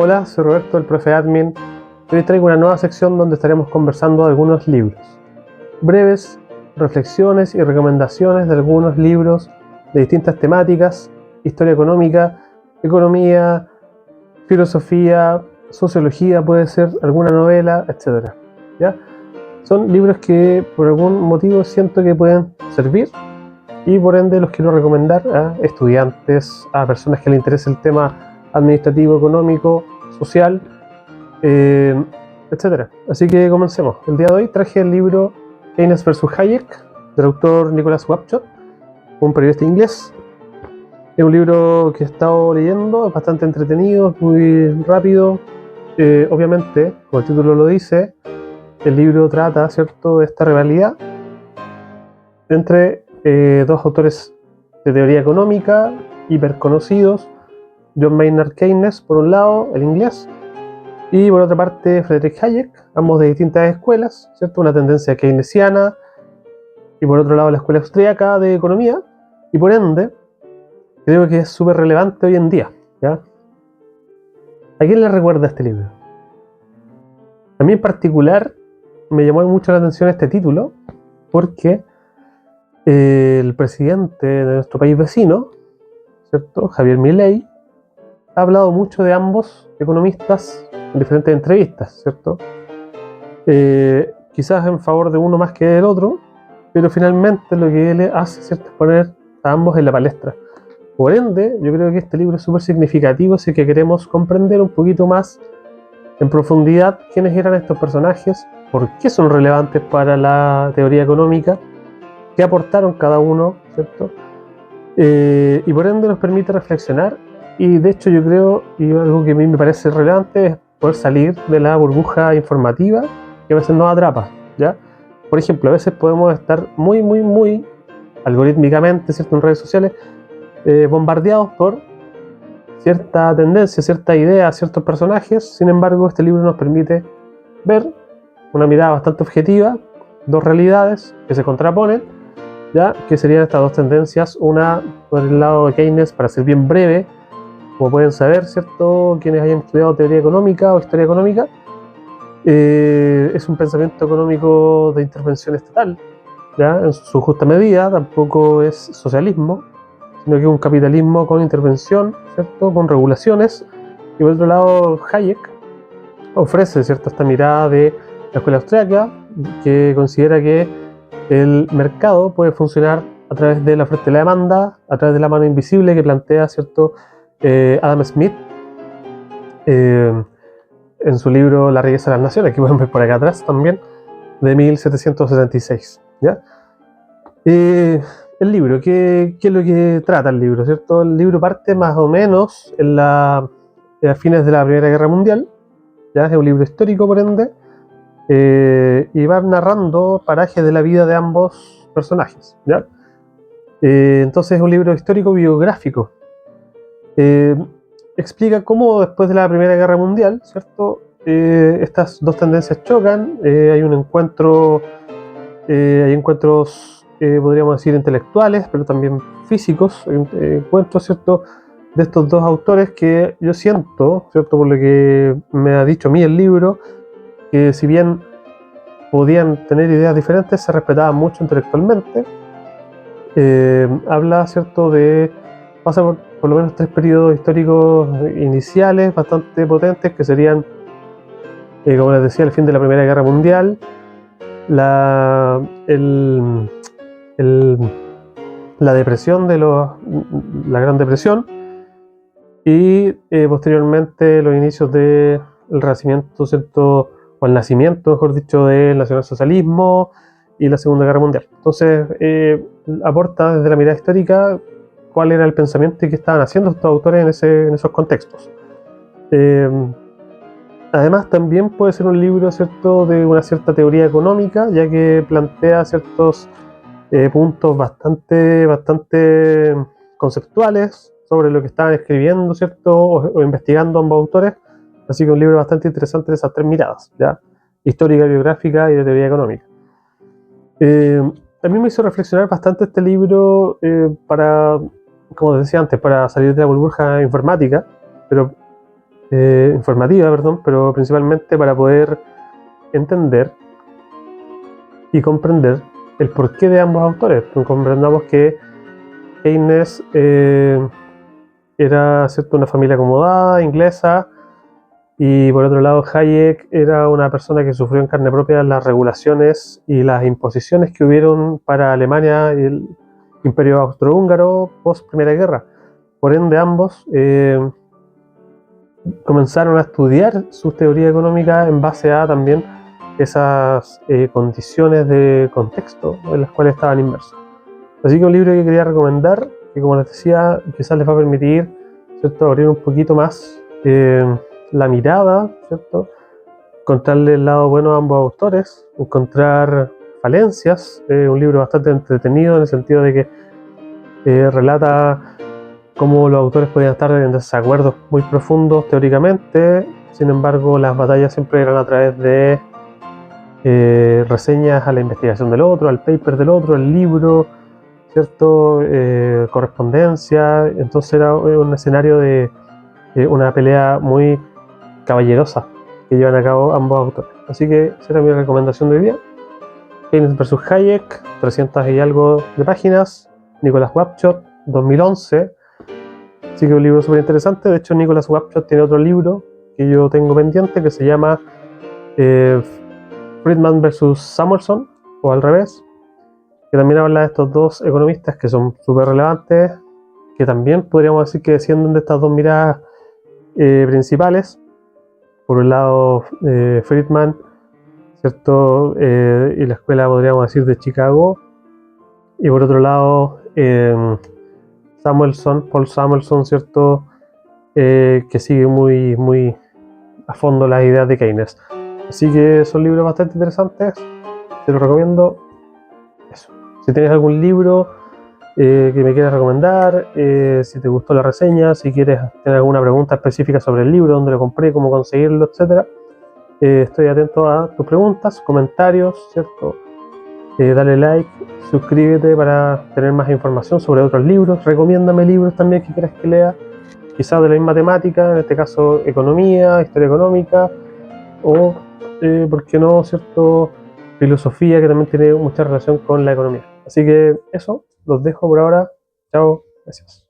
Hola, soy Roberto, el profe Admin. Hoy traigo una nueva sección donde estaremos conversando de algunos libros. Breves reflexiones y recomendaciones de algunos libros de distintas temáticas: historia económica, economía, filosofía, sociología, puede ser alguna novela, etc. ¿Ya? Son libros que por algún motivo siento que pueden servir y por ende los quiero recomendar a estudiantes, a personas que les interese el tema administrativo, económico, social, etc. Así que comencemos. El día de hoy traje el libro Keynes vs. Hayek, del autor Nicholas Wapchott, un periodista inglés. Es un libro que he estado leyendo, es bastante entretenido, muy rápido. Obviamente, como el título lo dice, el libro trata, ¿cierto?, de esta rivalidad entre dos autores de teoría económica hiperconocidos: John Maynard Keynes, por un lado, el inglés, y por otra parte Friedrich Hayek, ambos de distintas escuelas, ¿cierto? Una tendencia keynesiana y por otro lado la escuela austríaca de economía, y por ende creo que es súper relevante hoy en día, ¿ya? ¿A quién le recuerda este libro? A mí en particular me llamó mucho la atención este título porque el presidente de nuestro país vecino, ¿cierto?, Javier Milei, ha hablado mucho de ambos economistas en diferentes entrevistas, ¿cierto? Quizás en favor de uno más que del otro, pero finalmente lo que él hace, ¿cierto?, es poner a ambos en la palestra. Por ende, yo creo que este libro es súper significativo si es que queremos comprender un poquito más en profundidad quiénes eran estos personajes, por qué son relevantes para la teoría económica, qué aportaron cada uno, ¿cierto? Y por ende nos permite reflexionar. Y de hecho yo creo, y algo que a mí me parece relevante, es poder salir de la burbuja informativa que a veces nos atrapa, ¿ya? Por ejemplo, a veces podemos estar muy algorítmicamente, ¿cierto?, en redes sociales, bombardeados por cierta tendencia, cierta idea, ciertos personajes. Sin embargo, este libro nos permite ver una mirada bastante objetiva, dos realidades que se contraponen, ¿ya?, que serían estas dos tendencias. Una por el lado de Keynes, para ser bien breve, como pueden saber, ¿cierto?, quienes hayan estudiado teoría económica o historia económica, es un pensamiento económico de intervención estatal, ¿ya?, en su justa medida. Tampoco es socialismo, sino que es un capitalismo con intervención, ¿cierto?, con regulaciones. Y por otro lado, Hayek ofrece, ¿cierto?, esta mirada de la escuela austríaca, que considera que el mercado puede funcionar a través de la oferta y la demanda, a través de la mano invisible que plantea, ¿cierto?, Adam Smith en su libro La riqueza de las naciones, que pueden ver por acá atrás también, de 1776, ¿ya? El libro, ¿qué es lo que trata el libro, ¿cierto? El libro parte más o menos a fines de la Primera Guerra Mundial, ¿ya? Es un libro histórico, por ende, y va narrando parajes de la vida de ambos personajes, ¿ya? Entonces es un libro histórico biográfico. Explica cómo después de la Primera Guerra Mundial, ¿cierto?, estas dos tendencias chocan. Hay un encuentro, hay encuentros, podríamos decir, intelectuales, pero también físicos, encuentros, ¿cierto?, de estos dos autores que yo siento, ¿cierto?, por lo que me ha dicho a mí el libro, que si bien podían tener ideas diferentes, se respetaban mucho intelectualmente. Habla, ¿cierto?, pasa por lo menos tres periodos históricos iniciales bastante potentes, que serían, como les decía, el fin de la Primera Guerra Mundial, la depresión la Gran Depresión, y posteriormente los inicios del renacimiento, ¿cierto?, o el nacimiento, mejor dicho, del nacionalsocialismo y la Segunda Guerra Mundial. Entonces, aporta desde la mirada histórica cuál era el pensamiento y qué estaban haciendo estos autores en esos contextos. Además, también puede ser un libro, ¿cierto?, de una cierta teoría económica, ya que plantea ciertos puntos bastante conceptuales sobre lo que estaban escribiendo, ¿cierto?, o investigando ambos autores. Así que un libro bastante interesante de esas tres miradas, ¿ya?, histórica, biográfica y de teoría económica. También me hizo reflexionar bastante este libro, como decía antes, para salir de la burbuja informática, pero informativa, perdón, pero principalmente para poder entender y comprender el porqué de ambos autores. Comprendamos que Keynes era, ¿cierto?, una familia acomodada, inglesa, y por otro lado Hayek era una persona que sufrió en carne propia las regulaciones y las imposiciones que hubieron para Alemania y el Imperio Austrohúngaro post Primera Guerra. Por ende, ambos comenzaron a estudiar su teoría económica en base a también esas condiciones de contexto en las cuales estaban inmersos. Así que un libro que quería recomendar, que como les decía, quizás les va a permitir, ¿cierto?, abrir un poquito más la mirada, ¿cierto?, encontrarle el lado bueno a ambos autores, encontrar falencias. Un libro bastante entretenido en el sentido de que relata cómo los autores podían estar en desacuerdos muy profundos teóricamente. Sin embargo, las batallas siempre eran a través de reseñas a la investigación del otro, al paper del otro, al libro, ¿cierto? Correspondencia. Entonces era un escenario de una pelea muy caballerosa que llevan a cabo ambos autores. Así que esa era mi recomendación de hoy día. Keynes vs. Hayek, 300 y algo de páginas. Nicholas Wapshott, 2011. Así que un libro súper interesante. De hecho, Nicholas Wapshott tiene otro libro que yo tengo pendiente que se llama Friedman vs. Samuelson, o al revés, que también habla de estos dos economistas que son súper relevantes, que también podríamos decir que descienden de estas dos miradas principales. Por un lado, Friedman, ¿cierto? Y la escuela, podríamos decir, de Chicago. Y por otro lado, Paul Samuelson, ¿cierto? Que sigue muy a fondo las ideas de Keynes. Así que son libros bastante interesantes, te los recomiendo. Eso. Si tienes algún libro que me quieras recomendar, si te gustó la reseña, si quieres tener alguna pregunta específica sobre el libro, dónde lo compré, cómo conseguirlo, etc. Estoy atento a tus preguntas, comentarios, ¿cierto? Dale like, suscríbete para tener más información sobre otros libros. Recomiéndame libros también que quieras que lea, quizás de la misma temática, en este caso economía, historia económica, o, ¿por qué no, cierto?, filosofía, que también tiene mucha relación con la economía. Así que eso, los dejo por ahora. Chao, gracias.